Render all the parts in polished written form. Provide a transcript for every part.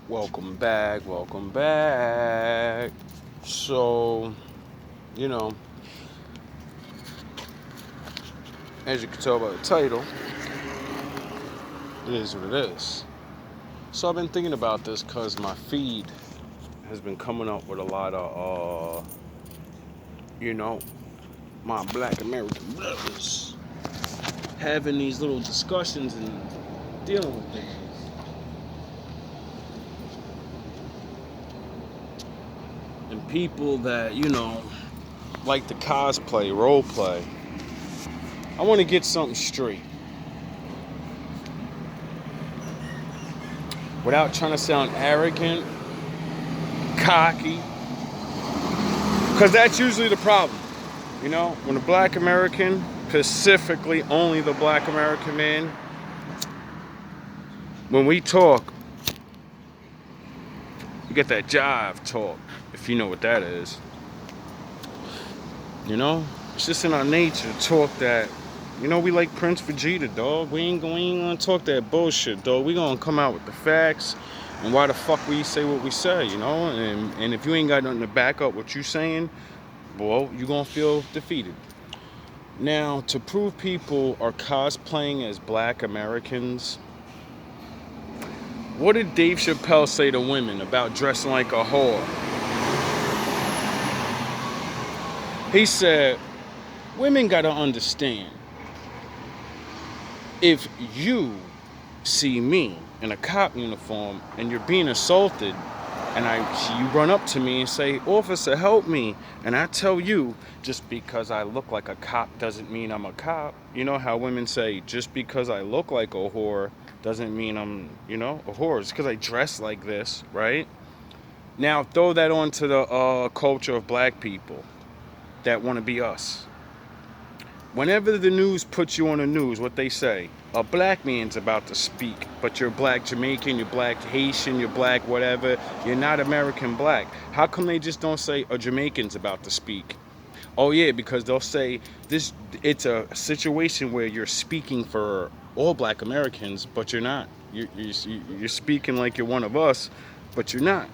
Welcome back, welcome back. So, you know, as you can tell by the title, it is what it is. So I've been thinking about this because my feed has been coming up with a lot of, you know, my black American brothers having these little discussions and dealing with things. And people that, like to cosplay, role play. I want to get something straight without trying to sound arrogant, cocky, because that's usually the problem. When a black American, specifically only the black American man, when we talk, you get that jive talk, if you know what that is. It's just in our nature to talk that, we like Prince Vegeta, dog. We ain't gonna talk that bullshit, dog. We gonna come out with the facts and why the fuck we say what we say, And if you ain't got nothing to back up what you saying, well, you gonna feel defeated. Now, to prove people are cosplaying as black Americans, what did Dave Chappelle say to women about dressing like a whore? He said, women gotta understand, if you see me in a cop uniform and you're being assaulted, and you run up to me and say, officer, help me, and I tell you, just because I look like a cop doesn't mean I'm a cop. You know how women say, just because I look like a whore doesn't mean I'm, a whore. It's because I dress like this, right? Now throw that onto the culture of black people that want to be us. Whenever the news puts you on the news, what they say, a black man's about to speak, but you're black Jamaican, you're black Haitian, you're black whatever, you're not American black. How come they just don't say a Jamaican's about to speak? Oh yeah, because they'll say it's a situation where you're speaking for all black Americans, but you're not. You're speaking like you're one of us, but you're not.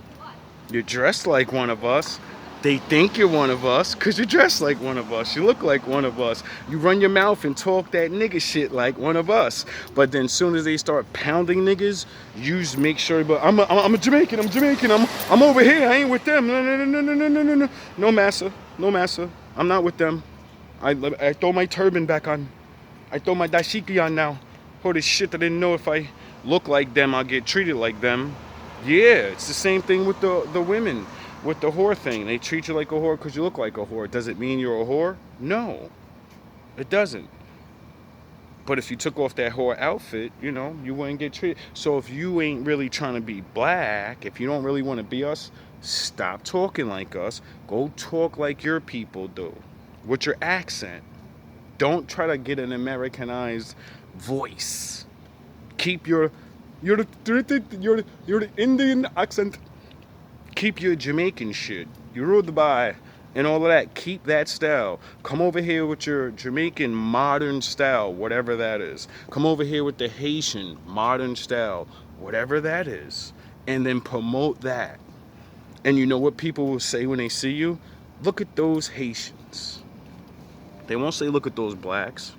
You're dressed like one of us. They think you're one of us because you're dressed like one of us. You look like one of us. You run your mouth and talk that nigga shit like one of us. But then soon as they start pounding niggas, you just make sure, but I'm a Jamaican, I'm over here, I ain't with them. No. No, massa. I'm not with them. I throw my turban back on. I throw my dashiki on now. Holy shit, I didn't know if I look like them, I'll get treated like them. Yeah, it's the same thing with the women. With the whore thing, they treat you like a whore because you look like a whore. Does it mean you're a whore? No, it doesn't. But if you took off that whore outfit, you wouldn't get treated. So if you ain't really trying to be black, if you don't really want to be us, stop talking like us. Go talk like your people do, with your accent. Don't try to get an Americanized voice. Keep your the Indian accent. Keep your Jamaican shit, your Rudabai, and all of that. Keep that style. Come over here with your Jamaican modern style, whatever that is. Come over here with the Haitian modern style, whatever that is. And then promote that. And you know what people will say when they see you? Look at those Haitians. They won't say, look at those blacks.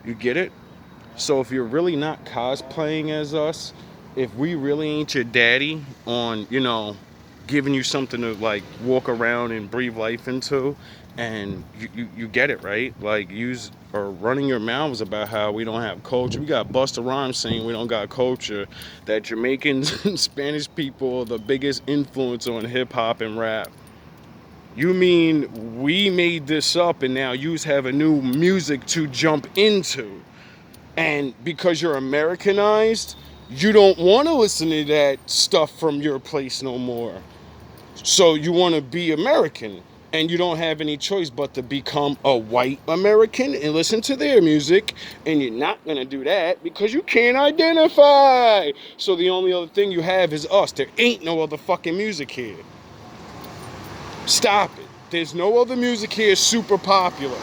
You get it? So if you're really not cosplaying as us, if we really ain't your daddy on, giving you something to like walk around and breathe life into, and you get it, right? Like use or running your mouths about how we don't have culture. We got Busta Rhymes saying we don't got culture, that Jamaicans and Spanish people are the biggest influence on hip hop and rap. You mean we made this up and now you have a new music to jump into? And because you're Americanized, you don't want to listen to that stuff from your place no more. So you want to be American, and you don't have any choice but to become a white American and listen to their music, and you're not going to do that because you can't identify. So the only other thing you have is us. There ain't no other fucking music here. Stop it. There's no other music here super popular.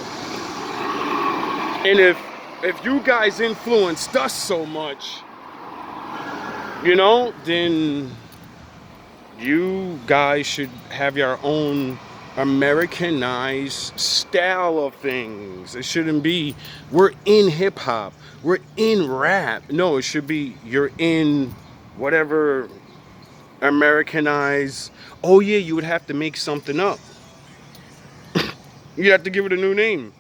And if you guys influenced us so much, then you guys should have your own Americanized style of things. It shouldn't be, we're in hip hop, we're in rap. No, it should be, you're in whatever Americanized. Oh yeah, you would have to make something up. You have to give it a new name.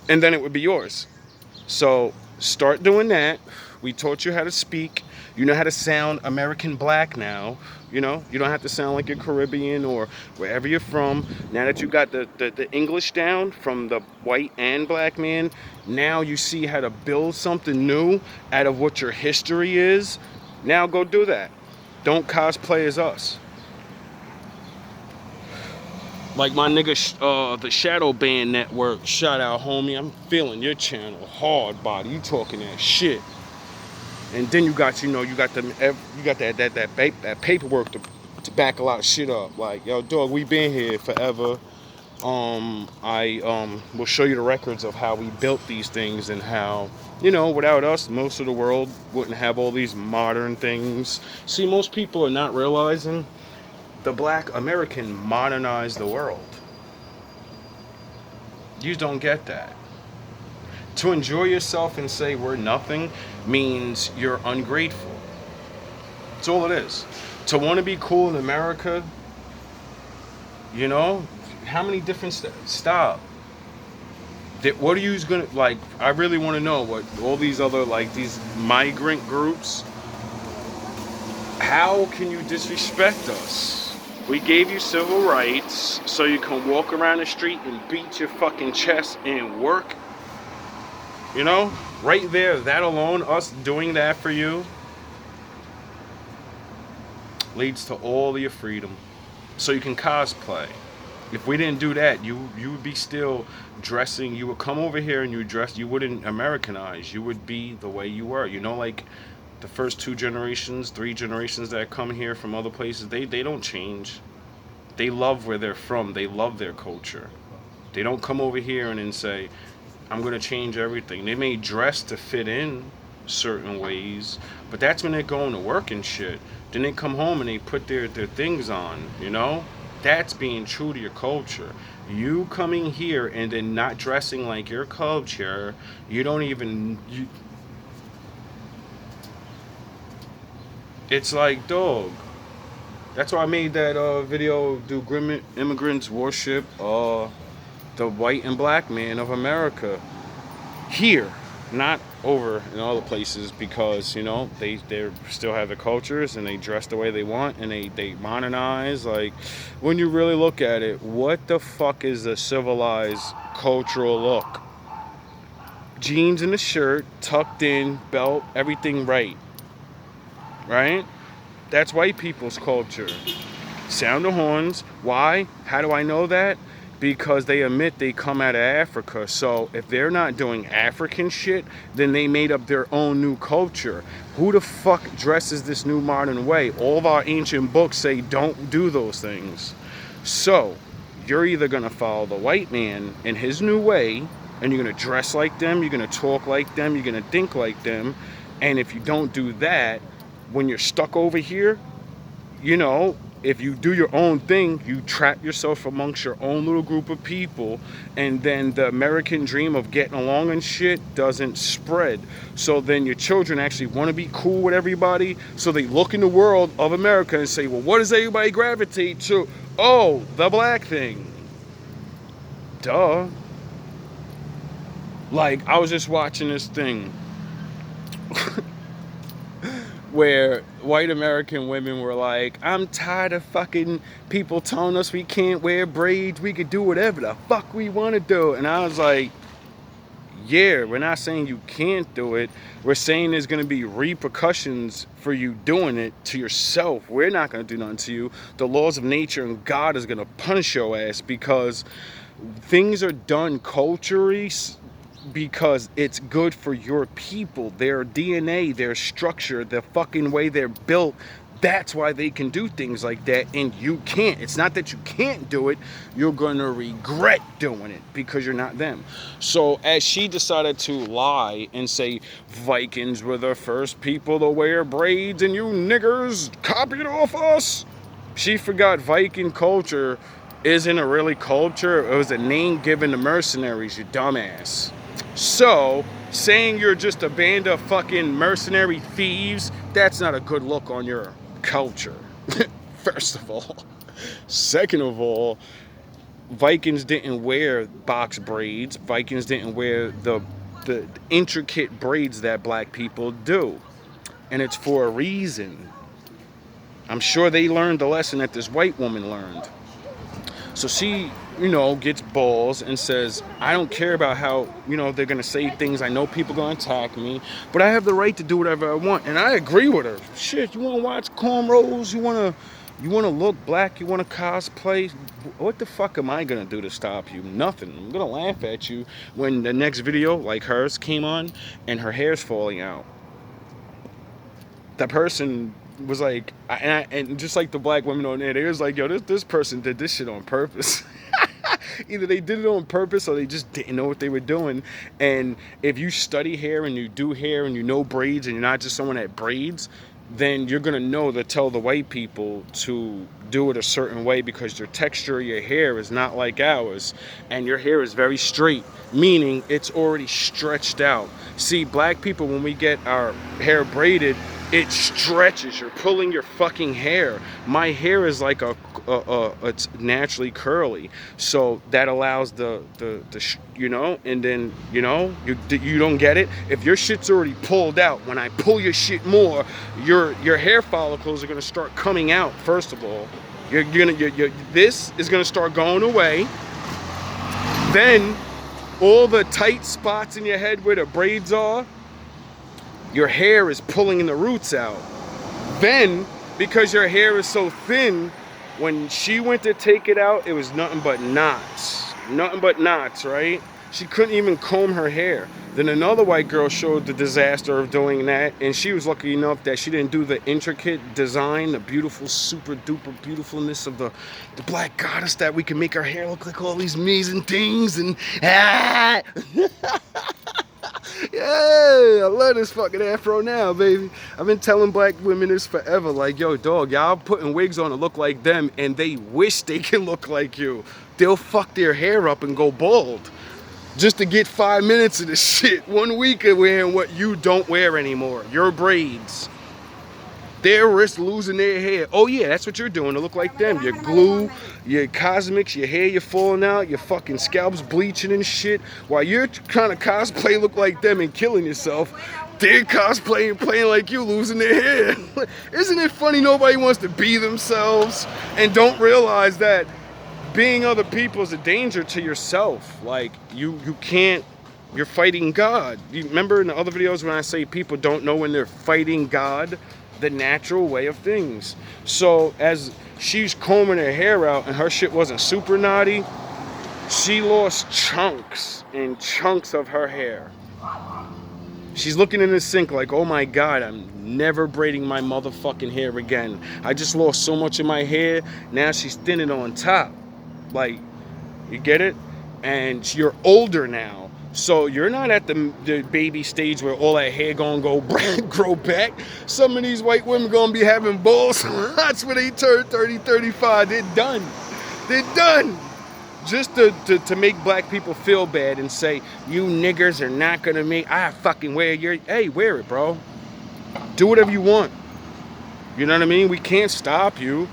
And then it would be yours. So start doing that. We taught you how to speak. You know how to sound American black now. You don't have to sound like you're Caribbean or wherever you're from. Now that you got the English down from the white and black man, now you see how to build something new out of what your history is. Now go do that. Don't cosplay as us. Like my nigga, the Shadow Band Network, shout out, homie. I'm feeling your channel hard, body. You talking that shit. And then you got, you got that paperwork to back a lot of shit up. Like, yo, dog, we been here forever. I will show you the records of how we built these things and how, without us, most of the world wouldn't have all these modern things. See, most people are not realizing the black American modernized the world. You don't get that. To enjoy yourself and say we're nothing means you're ungrateful. That's all it is. To want to be cool in America, how many different stop. What are you gonna like? I really want to know what all these other these migrant groups. How can you disrespect us? We gave you civil rights so you can walk around the street and beat your fucking chest and work. Right there, that alone, us doing that for you, leads to all of your freedom. So you can cosplay. If we didn't do that, you would be still dressing. You would come over here and you wouldn't Americanize. You would be the way you were. Like the first 2 generations, 3 generations that come here from other places, they don't change. They love where they're from. They love their culture. They don't come over here and then say, I'm going to change everything. They may dress to fit in certain ways, but that's when they're going to work and shit. Then they come home and they put their things on, That's being true to your culture. You coming here and then not dressing like your culture, it's like, dog. That's why I made that video, do immigrants worship the white and black man of America here, not over in other places, because they still have the cultures and they dress the way they want and they modernize. Like, when you really look at it, what the fuck is a civilized cultural look? Jeans and a shirt, tucked in, belt, everything right? That's white people's culture. Sound the horns. Why? How do I know that? Because they admit they come out of Africa. So if they're not doing African shit, then they made up their own new culture. Who the fuck dresses this new modern way? All of our ancient books say don't do those things. So you're either going to follow the white man in his new way, and you're going to dress like them, you're going to talk like them, you're going to think like them. And if you don't do that, when you're stuck over here, if you do your own thing, you trap yourself amongst your own little group of people, and then the American dream of getting along and shit doesn't spread. So then your children actually want to be cool with everybody, so they look in the world of America and say, well, what does everybody gravitate to? Oh, the black thing. Duh. Like, I was just watching this thing where white American women were like, I'm tired of fucking people telling us we can't wear braids, we could do whatever the fuck we want to do. And I was like, yeah, we're not saying you can't do it. We're saying there's going to be repercussions for you doing it to yourself. We're not going to do nothing to you. The laws of nature and God is going to punish your ass, because things are done culturally because it's good for your people, their DNA, their structure, the fucking way they're built. That's why they can do things like that and you can't. It's not that you can't do it, you're gonna regret doing it because you're not them. So as she decided to lie and say Vikings were the first people to wear braids and you niggers copied off us, she forgot Viking culture isn't a really culture. It was a name given to mercenaries, you dumbass. So saying you're just a band of fucking mercenary thieves, that's not a good look on your culture. First of all. Second of all, Vikings didn't wear box braids. Vikings didn't wear the intricate braids that black people do. And it's for a reason. I'm sure they learned the lesson that this white woman learned. So she, gets balls and says, I don't care about how, they're going to say things. I know people are going to attack me, but I have the right to do whatever I want. And I agree with her. Shit, you want to watch cornrows? You want to look black? You want to cosplay? What the fuck am I going to do to stop you? Nothing. I'm going to laugh at you when the next video, like hers, came on and her hair's falling out. That person was like, and just like the black women on there, they was like, yo, this person did this shit on purpose. Either they did it on purpose or they just didn't know what they were doing. And if you study hair and you do hair and you know braids and you're not just someone that braids, then you're gonna know to tell the white people to do it a certain way because your texture of your hair is not like ours and your hair is very straight, meaning it's already stretched out. See, black people, when we get our hair braided, it stretches. You're pulling your fucking hair. My hair is like it's naturally curly, so that allows and then you don't get it. If your shit's already pulled out, when I pull your shit more, your hair follicles are gonna start coming out. First of all, this is gonna start going away. Then all the tight spots in your head where the braids are, your hair is pulling the roots out. Then, because your hair is so thin, when she went to take it out, it was nothing but knots. Nothing but knots, right? She couldn't even comb her hair. Then another white girl showed the disaster of doing that, and she was lucky enough that she didn't do the intricate design, the beautiful, super duper beautifulness of the black goddess, that we can make our hair look like all these amazing things and yeah, I love this fucking afro now, baby. I've been telling black women this forever. Like, yo, dog, y'all putting wigs on to look like them, and they wish they can look like you. They'll fuck their hair up and go bald just to get 5 minutes of this shit. 1 week of wearing what you don't wear anymore. Your braids. They're risk losing their hair. Oh yeah, that's what you're doing to look like them. Your glue, your cosmetics, your hair, you're falling out, your fucking scalp's bleaching and shit. While you're trying to cosplay look like them and killing yourself, they're cosplaying, playing like you, losing their hair. Isn't it funny nobody wants to be themselves and don't realize that being other people is a danger to yourself? Like, you can't, you're fighting God. You remember in the other videos when I say people don't know when they're fighting God? The natural way of things. So as she's combing her hair out and her shit wasn't super naughty, she lost chunks and chunks of her hair. She's looking in the sink like, oh my God, I'm never braiding my motherfucking hair again. I just lost so much of my hair. Now she's thinning on top. Like, you get it? And you're older now. So you're not at the baby stage where all that hair gonna go grow back. Some of these white women gonna be having balls. That's when they turn 30, 35. They're done. They're done. Just to make black people feel bad and say, you niggers are not gonna make, I fucking wear your, hey, wear it, bro. Do whatever you want. You know what I mean? We can't stop you.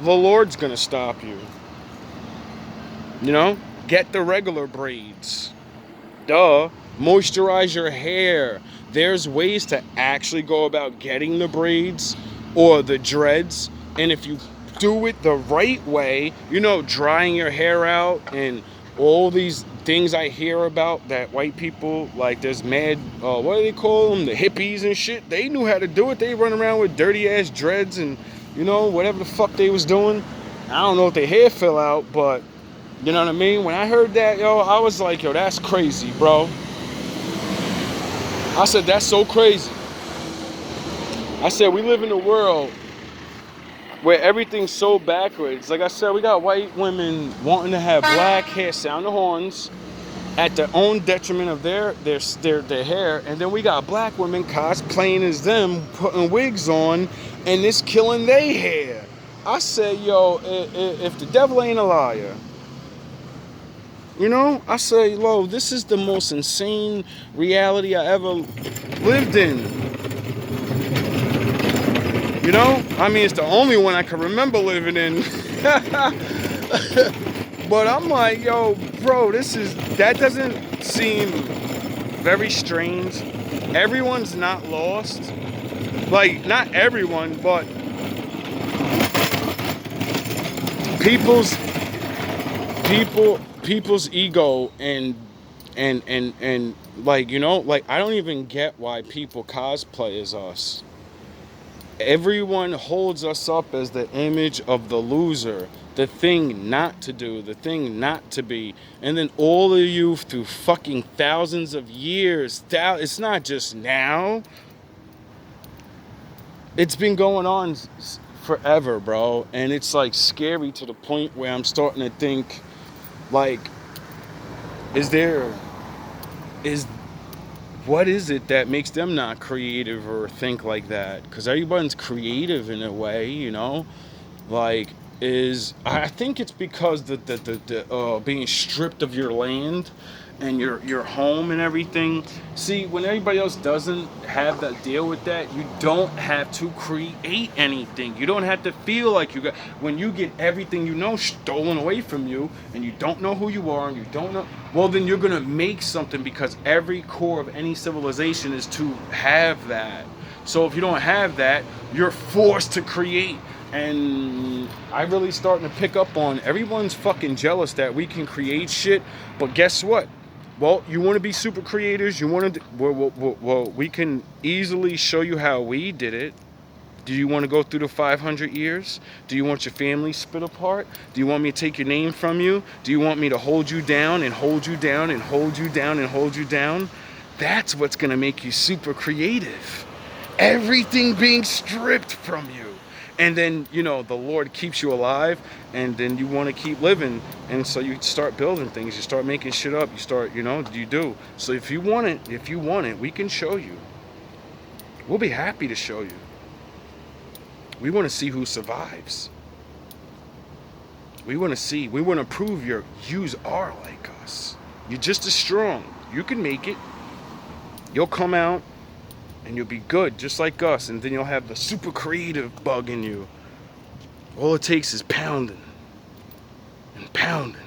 The Lord's gonna stop you. You know? Get the regular braids. Duh. Moisturize your hair. There's ways to actually go about getting the braids or the dreads, and if you do it the right way, drying your hair out and all these things I hear about that white people, like there's mad, what do they call them, the hippies and shit, they knew how to do it. They run around with dirty ass dreads and whatever the fuck they was doing. I don't know if their hair fell out, but you know what I mean? When I heard that, yo, I was like, yo, that's crazy, bro. I said, that's so crazy. I said, we live in a world where everything's so backwards. Like I said, we got white women wanting to have black hair, sound the horns, at their own detriment of their hair, and then we got black women cosplaying as them, putting wigs on, and it's killing their hair. I said, yo, if the devil ain't a liar, you know, I say, lo, this is the most insane reality I ever lived in. You know, I mean, it's the only one I can remember living in. But I'm like, yo, bro, that doesn't seem very strange. Everyone's not lost. Like, not everyone, but people's ego and like, you know, like, I don't even get why people cosplay as us. Everyone holds us up as the image of the loser, the thing not to do, the thing not to be. And then all of you through fucking thousands of years, it's not just now. It's been going on forever, bro. And it's like scary to the point where I'm starting to think, like, what is it that makes them not creative or think like that? Because everyone's creative in a way, you know? Like, I think it's because the being stripped of your land and your home and everything. See, when everybody else doesn't have that deal with that, you don't have to create anything. You don't have to feel like you got, when you get everything you know stolen away from you and you don't know who you are and you don't know, well, then you're gonna make something, because every core of any civilization is to have that. So if you don't have that, you're forced to create. And I really starting to pick up on, everyone's fucking jealous that we can create shit, but guess what? Well, you want to be super creators, you want to, well, we can easily show you how we did it. Do you want to go through the 500 years? Do you want your family split apart? Do you want me to take your name from you? Do you want me to hold you down and hold you down and hold you down and hold you down? That's what's going to make you super creative. Everything being stripped from you. And then, you know, the Lord keeps you alive, and then you want to keep living. And so you start building things, you start making shit up, you start, you know, you do. So if you want it, we can show you. We'll be happy to show you. We want to see who survives. We want to prove yous are like us. You're just as strong. You can make it. You'll come out and you'll be good, just like us, and then you'll have the super creative bug in you. All it takes is pounding and pounding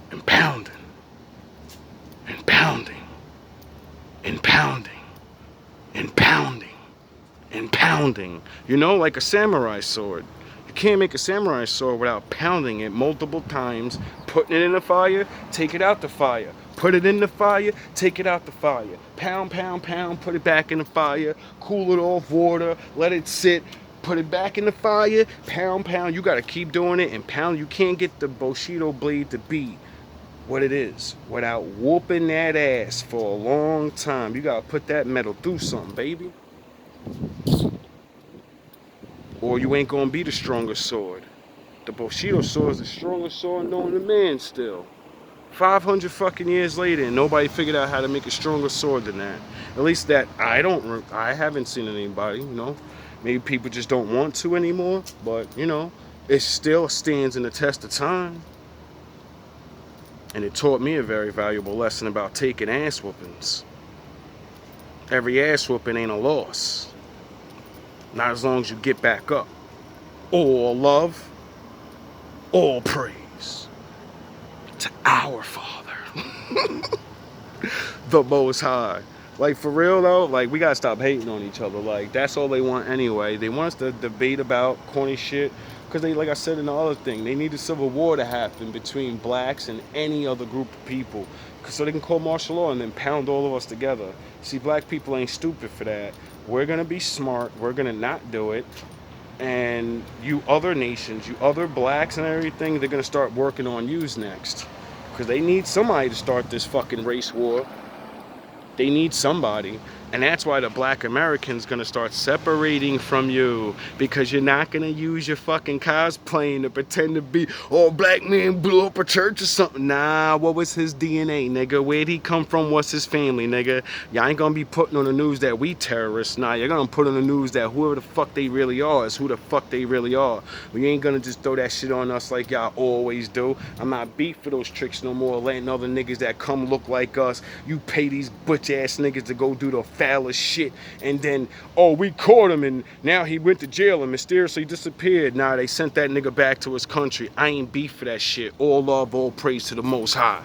and pounding and pounding and pounding and pounding and pounding. You know, like a samurai sword. You can't make a samurai sword without pounding it multiple times, putting it in the fire, take it out the fire. Put it in the fire, take it out the fire. Pound, pound, pound, put it back in the fire, cool it off water, let it sit, put it back in the fire, pound, pound. You gotta keep doing it and pound. You can't get the Bushido blade to be what it is without whooping that ass for a long time. You gotta put that metal through something, baby. Or you ain't gonna be the strongest sword. The Bushido sword is the strongest sword known to man still. 500 fucking years later, and nobody figured out how to make a stronger sword than that. At least that I haven't seen anybody, you know. Maybe people just don't want to anymore, but, you know, it still stands in the test of time. And it taught me a very valuable lesson about taking ass whoopings. Every ass whooping ain't a loss. Not as long as you get back up. All love, all praise to our Father, the Most High. Like, for real though, like, we gotta stop hating on each other. Like, that's all they want anyway. They want us to debate about corny shit, because they, like I said in the other thing, they need a civil war to happen between blacks and any other group of people, so they can call martial law and then pound all of us together. See, black people ain't stupid for that. We're gonna be smart. We're gonna not do it. And you other nations, you other blacks and everything, they're gonna start working on yous next, because they need somebody to start this fucking race war. They need somebody. And that's why the black American's gonna start separating from you, because you're not gonna use your fucking cosplaying to pretend to be, oh, black man blew up a church or something. Nah, what was his DNA, nigga? Where'd he come from? What's his family, nigga? Y'all ain't gonna be putting on the news that we terrorists. Nah, you're gonna put on the news that whoever the fuck they really are is who the fuck they really are. We ain't gonna just throw that shit on us like y'all always do. I'm not beat for those tricks no more, letting other niggas that come look like us, you pay these butch ass niggas to go do the foulest shit, and then, oh, we caught him and now he went to jail and mysteriously disappeared. Nah, they sent that nigga back to his country. I ain't beef for that shit. All love, all praise to the Most High.